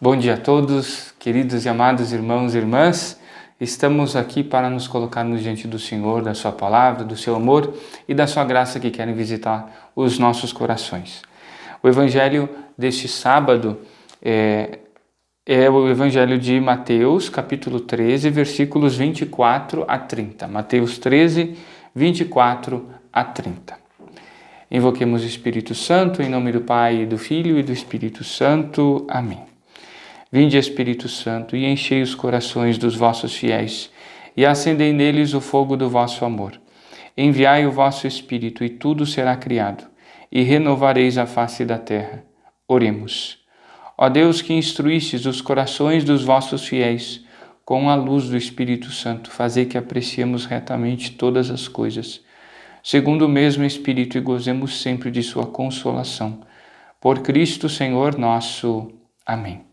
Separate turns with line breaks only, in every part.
Bom dia a todos, queridos e amados irmãos e irmãs. Estamos aqui para nos colocarmos diante do Senhor, da Sua palavra, do Seu amor e da Sua graça que querem visitar os nossos corações. O Evangelho deste sábado é o Evangelho de Mateus, capítulo 13, versículos 24 a 30. Mateus 13, 24 a 30. Invoquemos o Espírito Santo, em nome do Pai, do Filho e do Espírito Santo. Amém. Vinde, Espírito Santo, e enchei os corações dos vossos fiéis, e acendei neles o fogo do vosso amor. Enviai o vosso Espírito, e tudo será criado, e renovareis a face da terra. Oremos. Ó Deus, que instruístes os corações dos vossos fiéis, com a luz do Espírito Santo, fazei que apreciemos retamente todas as coisas, segundo o mesmo Espírito, e gozemos sempre de sua consolação. Por Cristo, Senhor nosso. Amém.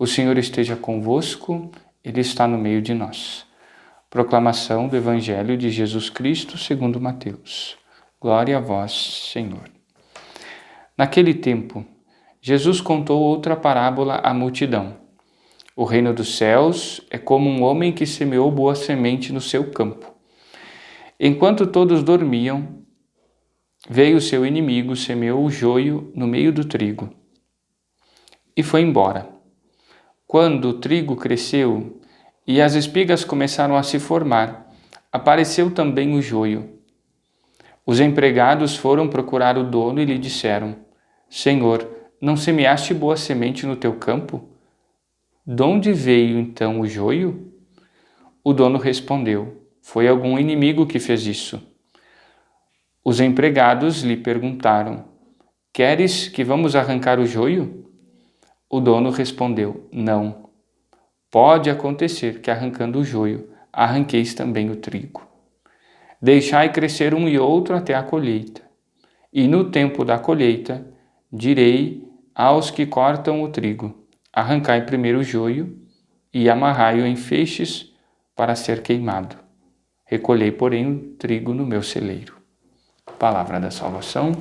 O Senhor esteja convosco, Ele está no meio de nós. Proclamação do Evangelho de Jesus Cristo segundo Mateus. Glória a vós, Senhor. Naquele tempo, Jesus contou outra parábola à multidão. O reino dos céus é como um homem que semeou boa semente no seu campo. Enquanto todos dormiam, veio seu inimigo, semeou o joio no meio do trigo e foi embora. Quando o trigo cresceu e as espigas começaram a se formar, apareceu também o joio. Os empregados foram procurar o dono e lhe disseram: Senhor, não semeaste boa semente no teu campo? De onde veio então o joio? O dono respondeu: Foi algum inimigo que fez isso. Os empregados lhe perguntaram: Queres que vamos arrancar o joio? O dono respondeu: Não. Pode acontecer que, arrancando o joio, arranqueis também o trigo. Deixai crescer um e outro até a colheita. E no tempo da colheita, direi aos que cortam o trigo: Arrancai primeiro o joio e amarrai-o em feixes para ser queimado. Recolhei, porém, o trigo no meu celeiro. Palavra da salvação.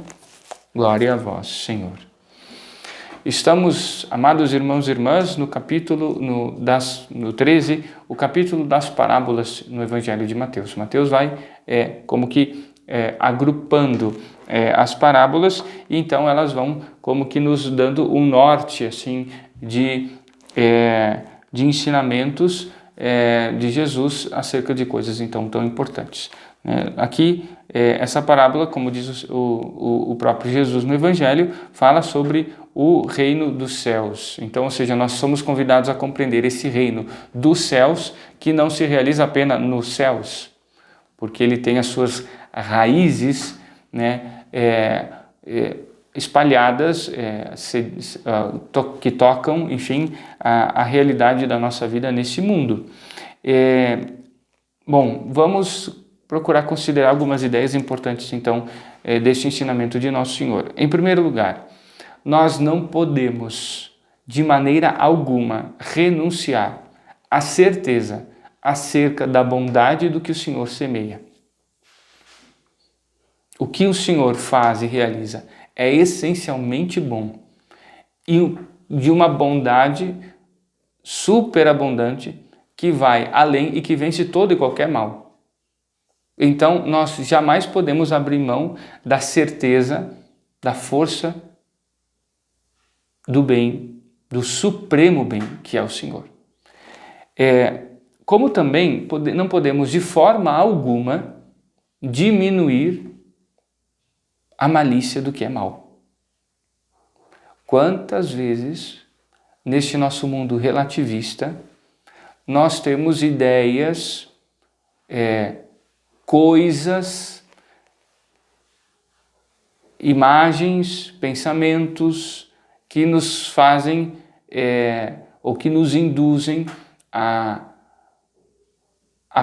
Glória a vós, Senhor. Estamos, amados irmãos e irmãs, no capítulo no 13, o capítulo das parábolas no Evangelho de Mateus. Mateus vai agrupando as parábolas, e então elas vão como que nos dando um norte assim de ensinamentos de Jesus acerca de coisas então tão importantes. Aqui, essa parábola, como diz o próprio Jesus no Evangelho, fala sobre o reino dos céus. Então, ou seja, nós somos convidados a compreender esse reino dos céus, que não se realiza apenas nos céus, porque ele tem as suas raízes, espalhadas, que tocam, enfim, a realidade da nossa vida nesse mundo. Vamos procurar considerar algumas ideias importantes, então, deste ensinamento de Nosso Senhor. Em primeiro lugar, nós não podemos, de maneira alguma, renunciar à certeza acerca da bondade do que o Senhor semeia. O que o Senhor faz e realiza é essencialmente bom e de uma bondade superabundante que vai além e que vence todo e qualquer mal. Então, nós jamais podemos abrir mão da certeza, da força, do bem, do supremo bem, que é o Senhor. Como também não podemos, de forma alguma, diminuir a malícia do que é mal. Quantas vezes, neste nosso mundo relativista, nós temos ideias, coisas, imagens, pensamentos que nos fazem ou que nos induzem a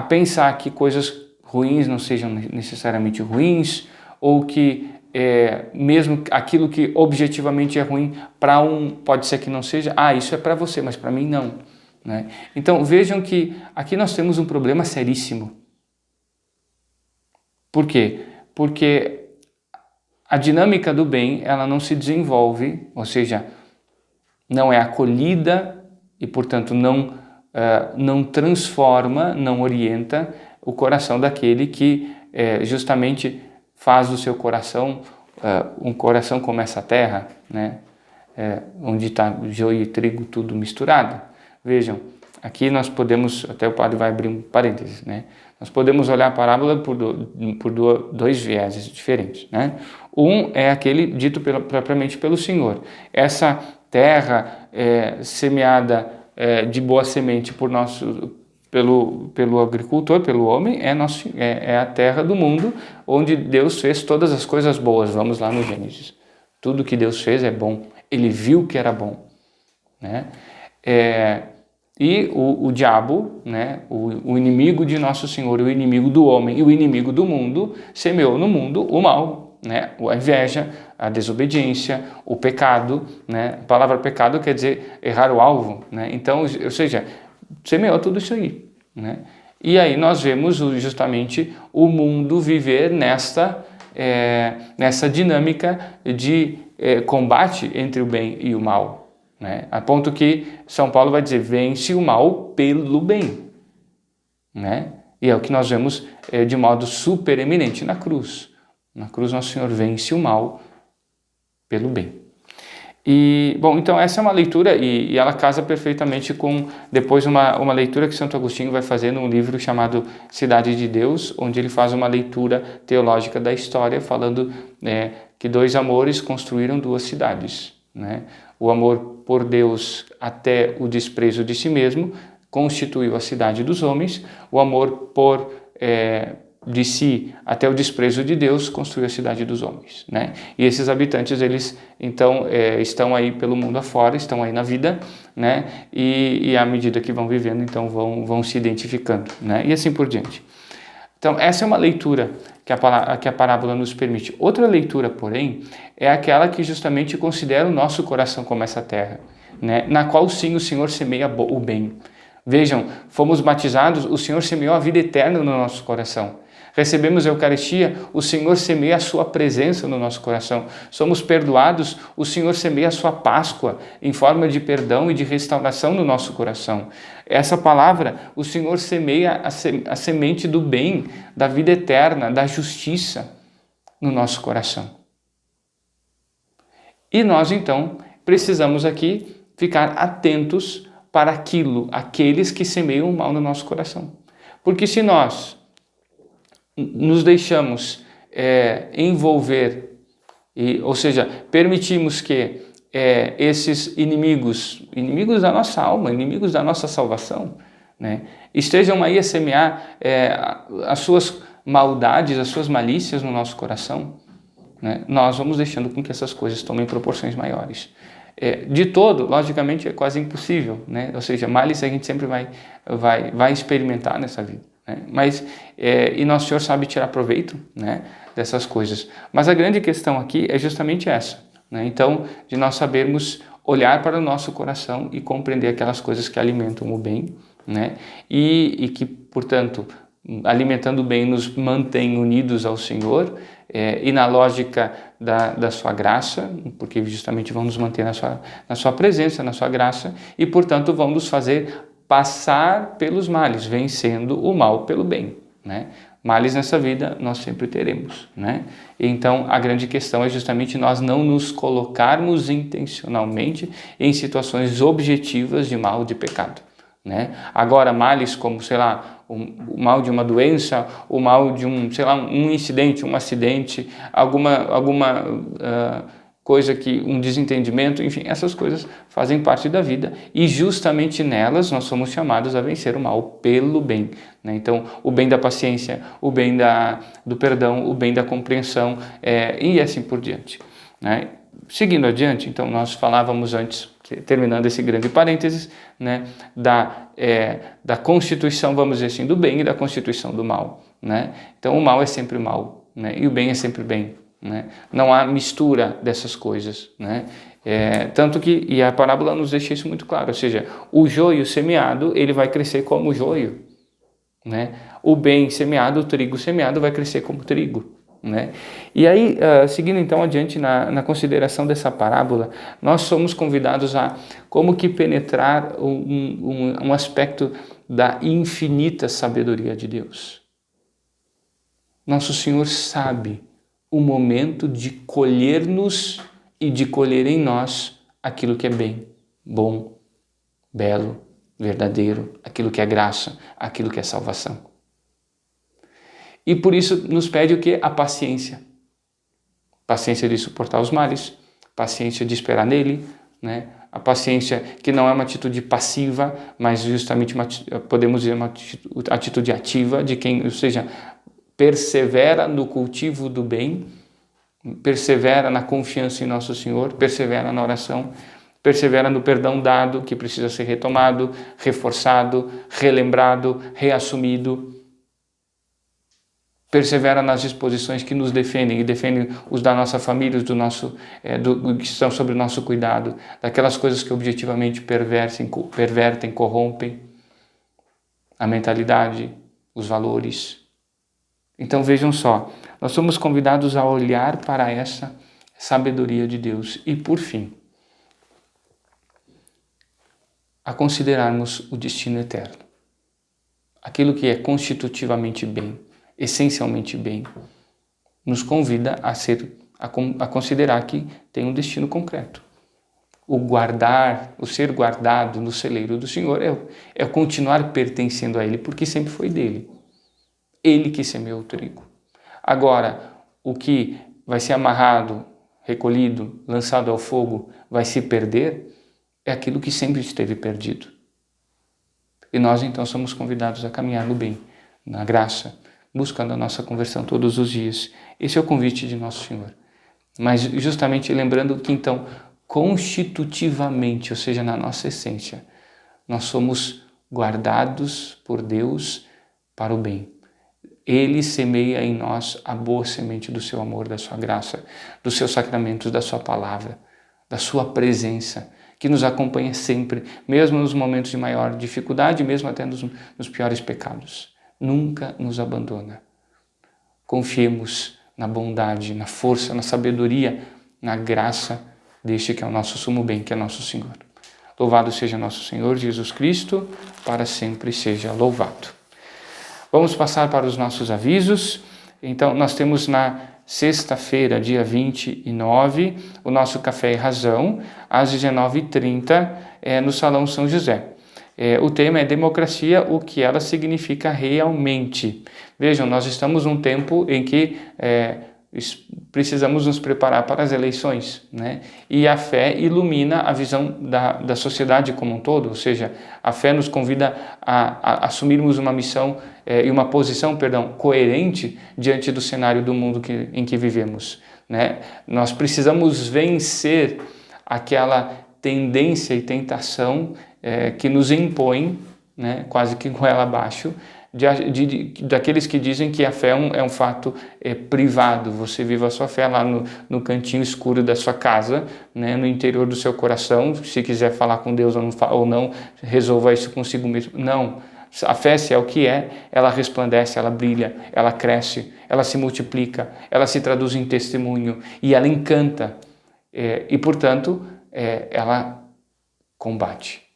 pensar que coisas ruins não sejam necessariamente ruins, ou que mesmo aquilo que objetivamente é ruim para um pode ser que não seja, isso é para você, mas para mim não. Né? Então vejam que aqui nós temos um problema seríssimo. Por quê? Porque a dinâmica do bem, ela não se desenvolve, ou seja, não é acolhida e, portanto, não transforma, não orienta o coração daquele que justamente faz do seu coração um coração como essa terra, né? Onde está joio e trigo tudo misturado. Vejam, aqui nós podemos, até o padre vai abrir um parênteses, né? Nós podemos olhar a parábola por dois vieses diferentes, né? Um é aquele dito propriamente pelo Senhor. Essa terra semeada de boa semente pelo agricultor, pelo homem, é a terra do mundo onde Deus fez todas as coisas boas. Vamos lá no Gênesis. Tudo que Deus fez é bom. Ele viu que era bom, né? E o diabo, né, o inimigo de Nosso Senhor, o inimigo do homem e o inimigo do mundo, semeou no mundo o mal, né? A inveja, a desobediência, o pecado, né? A palavra pecado quer dizer errar o alvo, né? Então, ou seja, semeou tudo isso aí, né? E aí nós vemos justamente o mundo viver nessa dinâmica de combate entre o bem e o mal, né? A ponto que São Paulo vai dizer, vence o mal pelo bem, né? E é o que nós vemos de modo supereminente na cruz. Na cruz Nosso Senhor vence o mal pelo bem. E, bom, então essa é uma leitura e ela casa perfeitamente com depois uma leitura que Santo Agostinho vai fazer num livro chamado Cidade de Deus, onde ele faz uma leitura teológica da história, falando que dois amores construíram duas cidades, né? O amor por Deus até o desprezo de si mesmo constituiu a cidade dos homens, o amor de si até o desprezo de Deus construiu a cidade dos homens, né? E esses habitantes, eles então estão aí pelo mundo afora, estão aí na vida, né? E à medida que vão vivendo, então vão se identificando, né? E assim por diante. Então essa é uma leitura que a parábola nos permite. Outra leitura, porém, é aquela que justamente considera o nosso coração como essa terra, né? Na qual sim o Senhor semeia o bem. Vejam, fomos batizados, o Senhor semeou a vida eterna no nosso coração. Recebemos a Eucaristia, o Senhor semeia a sua presença no nosso coração. Somos perdoados, o Senhor semeia a sua Páscoa em forma de perdão e de restauração no nosso coração. Essa palavra, o Senhor semeia a semente do bem, da vida eterna, da justiça no nosso coração. E nós, então, precisamos aqui ficar atentos para aqueles que semeiam o mal no nosso coração. Porque se nós nos deixamos envolver, ou seja, permitimos que esses inimigos da nossa alma, inimigos da nossa salvação, né, estejam aí a semear as suas maldades, as suas malícias no nosso coração, né, nós vamos deixando com que essas coisas tomem proporções maiores. De todo, logicamente, é quase impossível, né? Ou seja, males a gente sempre vai experimentar nessa vida, né? Mas, e Nosso Senhor sabe tirar proveito, né, dessas coisas. Mas a grande questão aqui é justamente essa, né? Então, de nós sabermos olhar para o nosso coração e compreender aquelas coisas que alimentam o bem, né? E que, portanto, alimentando o bem, nos mantém unidos ao Senhor, e na lógica da sua graça, porque justamente vão nos manter na sua presença, na sua graça, e portanto vão nos fazer passar pelos males, vencendo o mal pelo bem, né? Males nessa vida nós sempre teremos, né? Então a grande questão é justamente nós não nos colocarmos intencionalmente em situações objetivas de mal, de pecado, né? Agora, males como, sei lá, o mal de uma doença, o mal de um incidente, um acidente, alguma coisa um desentendimento, enfim, essas coisas fazem parte da vida e justamente nelas nós somos chamados a vencer o mal pelo bem, né? Então, o bem da paciência, o bem do perdão, o bem da compreensão, e assim por diante, né? Seguindo adiante, então, nós falávamos antes, terminando esse grande parênteses, né, da constituição, vamos dizer assim, do bem e da constituição do mal, né? Então, o mal é sempre mal, né, e o bem é sempre bem, né? Não há mistura dessas coisas, né? Tanto que, e a parábola nos deixa isso muito claro, ou seja, o joio semeado, ele vai crescer como joio, né? O bem semeado, o trigo semeado vai crescer como trigo, né? E aí, seguindo então adiante na consideração dessa parábola, nós somos convidados a como que penetrar um aspecto da infinita sabedoria de Deus. Nosso Senhor sabe o momento de colher-nos e de colher em nós aquilo que é bem, bom, belo, verdadeiro, aquilo que é graça, aquilo que é salvação. E por isso nos pede o quê? A paciência. Paciência de suportar os males, paciência de esperar nele, né? A paciência que não é uma atitude passiva, mas justamente podemos dizer uma atitude ativa de quem, ou seja, persevera no cultivo do bem, persevera na confiança em Nosso Senhor, persevera na oração, persevera no perdão dado, que precisa ser retomado, reforçado, relembrado, reassumido. Persevera nas disposições que nos defendem, e defendem os da nossa família, os que estão sob o nosso cuidado, daquelas coisas que objetivamente pervertem, corrompem a mentalidade, os valores. Então vejam só, nós somos convidados a olhar para essa sabedoria de Deus e, por fim, a considerarmos o destino eterno. Aquilo que é constitutivamente bem, essencialmente bem, nos convida a considerar que tem um destino concreto. O ser guardado no celeiro do Senhor é continuar pertencendo a Ele, porque sempre foi dele. Ele que semeou o trigo. Agora, o que vai ser amarrado, recolhido, lançado ao fogo, vai se perder, é aquilo que sempre esteve perdido. E nós então somos convidados a caminhar no bem, na graça, buscando a nossa conversão todos os dias. Esse é o convite de Nosso Senhor. Mas justamente lembrando que então, constitutivamente, ou seja, na nossa essência, nós somos guardados por Deus para o bem. Ele semeia em nós a boa semente do seu amor, da sua graça, dos seus sacramentos, da sua palavra, da sua presença, que nos acompanha sempre, mesmo nos momentos de maior dificuldade, mesmo até nos piores pecados. Nunca nos abandona. Confiemos na bondade, na força, na sabedoria, na graça deste que é o nosso sumo bem, que é nosso Senhor. Louvado seja nosso Senhor Jesus Cristo, para sempre seja louvado. Vamos passar para os nossos avisos. Então, nós temos na sexta-feira, dia 29, o nosso Café e Razão, às 19h30, no Salão São José. O tema é democracia, o que ela significa realmente. Vejam, nós estamos num tempo em que precisamos nos preparar para as eleições, né? E a fé ilumina a visão da sociedade como um todo, ou seja, a fé nos convida a assumirmos uma missão e uma posição, coerente diante do cenário do mundo em que vivemos, né? Nós precisamos vencer aquela tendência e tentação que nos impõe, né, quase que goela abaixo, daqueles que dizem que a fé é um fato privado. Você vive a sua fé lá no cantinho escuro da sua casa, né, no interior do seu coração. Se quiser falar com Deus ou não, resolva isso consigo mesmo. Não. A fé, se é o que é, ela resplandece, ela brilha, ela cresce, ela se multiplica, ela se traduz em testemunho e ela encanta. E, portanto, ela combate.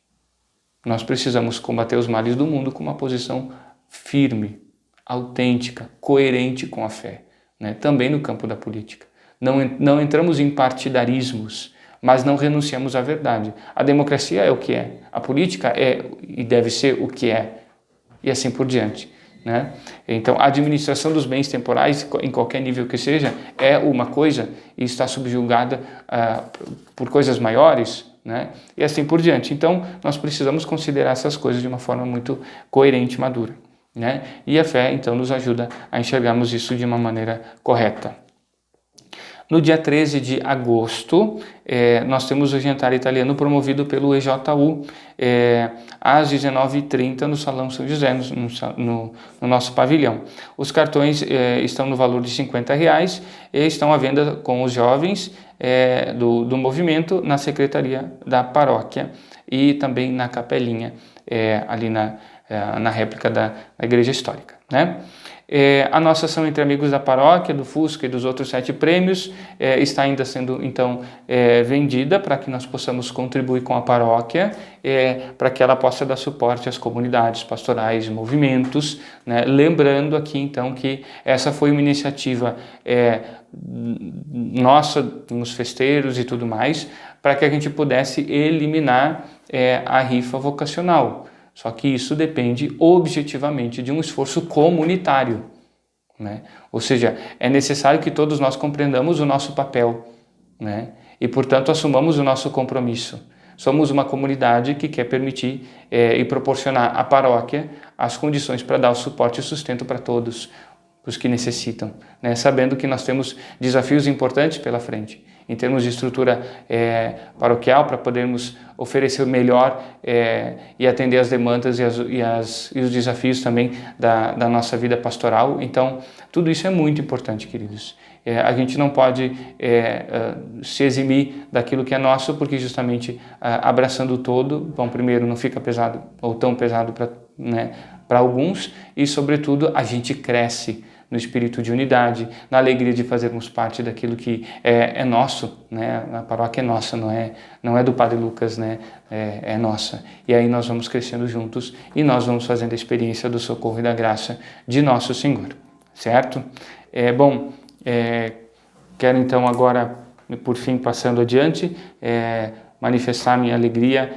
Nós precisamos combater os males do mundo com uma posição firme, autêntica, coerente com a fé, né? Também no campo da política. Não entramos em partidarismos, mas não renunciamos à verdade. A democracia é o que é, a política é e deve ser o que é, e assim por diante, né? Então, a administração dos bens temporais, em qualquer nível que seja, é uma coisa e está subjugada por coisas maiores, né? E assim por diante. Então, nós precisamos considerar essas coisas de uma forma muito coerente e madura, né? E a fé, então, nos ajuda a enxergarmos isso de uma maneira correta. No dia 13 de agosto, nós temos o jantar italiano promovido pelo EJU, às 19h30 no Salão São José, no nosso pavilhão. Os cartões estão no valor de R$50 e estão à venda com os jovens do movimento na secretaria da paróquia e também na capelinha, ali na réplica da igreja histórica, né? A nossa ação entre amigos da paróquia, do Fusca e dos outros 7 prêmios está ainda sendo, então, vendida para que nós possamos contribuir com a paróquia, para que ela possa dar suporte às comunidades pastorais e movimentos, né? Lembrando aqui, então, que essa foi uma iniciativa nossa, nos festeiros e tudo mais, para que a gente pudesse eliminar a rifa vocacional. Só que isso depende objetivamente de um esforço comunitário, né? Ou seja, é necessário que todos nós compreendamos o nosso papel, né? E, portanto, assumamos o nosso compromisso. Somos uma comunidade que quer permitir e proporcionar à paróquia as condições para dar o suporte e sustento para todos os que necessitam, né? Sabendo que nós temos desafios importantes pela frente, em termos de estrutura paroquial, para podermos oferecer o melhor e atender as demandas e os desafios também da nossa vida pastoral. Então, tudo isso é muito importante, queridos. A gente não pode se eximir daquilo que é nosso, porque justamente abraçando o todo, bom, primeiro não fica pesado ou tão pesado para alguns, e sobretudo a gente cresce no espírito de unidade, na alegria de fazermos parte daquilo que é nosso, né? A paróquia é nossa, não é do Padre Lucas, né? É nossa. E aí nós vamos crescendo juntos e nós vamos fazendo a experiência do socorro e da graça de nosso Senhor, certo? Quero então agora, por fim, passando adiante, manifestar minha alegria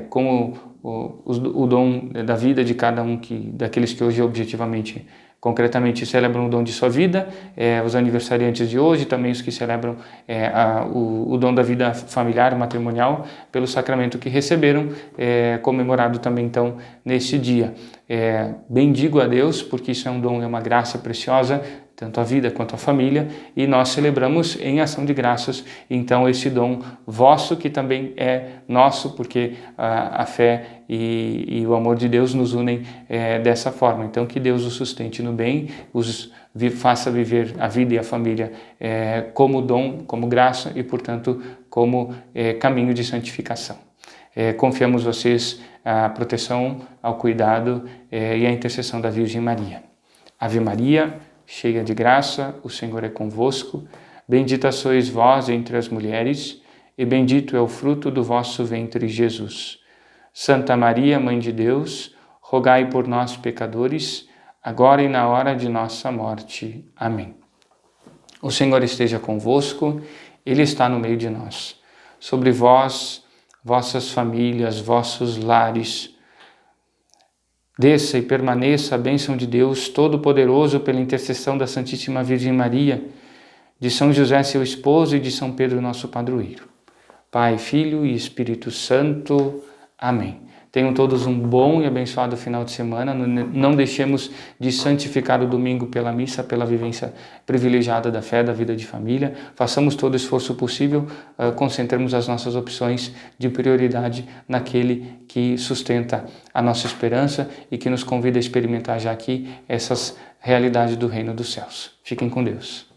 como o dom da vida de cada um daqueles que hoje objetivamente, concretamente, celebram o dom de sua vida, os aniversariantes de hoje, também os que celebram o dom da vida familiar, matrimonial, pelo sacramento que receberam, comemorado também então neste dia. Bendigo a Deus, porque isso é um dom, é uma graça preciosa, tanto a vida quanto a família, e nós celebramos em ação de graças, então, esse dom vosso, que também é nosso, porque a fé e o amor de Deus nos unem dessa forma. Então, que Deus os sustente no bem, faça viver a vida e a família como dom, como graça e, portanto, como caminho de santificação. Confiamos vocês à proteção, ao cuidado e à intercessão da Virgem Maria. Ave Maria, cheia de graça, o Senhor é convosco. Bendita sois vós entre as mulheres, e bendito é o fruto do vosso ventre, Jesus. Santa Maria, Mãe de Deus, rogai por nós, pecadores, agora e na hora de nossa morte. Amém. O Senhor esteja convosco, Ele está no meio de nós. Sobre vós, vossas famílias, vossos lares, desça e permaneça a bênção de Deus Todo-Poderoso pela intercessão da Santíssima Virgem Maria, de São José, seu esposo, e de São Pedro, nosso padroeiro. Pai, Filho e Espírito Santo. Amém. Tenham todos um bom e abençoado final de semana. Não deixemos de santificar o domingo pela missa, pela vivência privilegiada da fé, da vida de família. Façamos todo o esforço possível, concentremos as nossas opções de prioridade naquele que sustenta a nossa esperança e que nos convida a experimentar já aqui essas realidades do reino dos céus. Fiquem com Deus.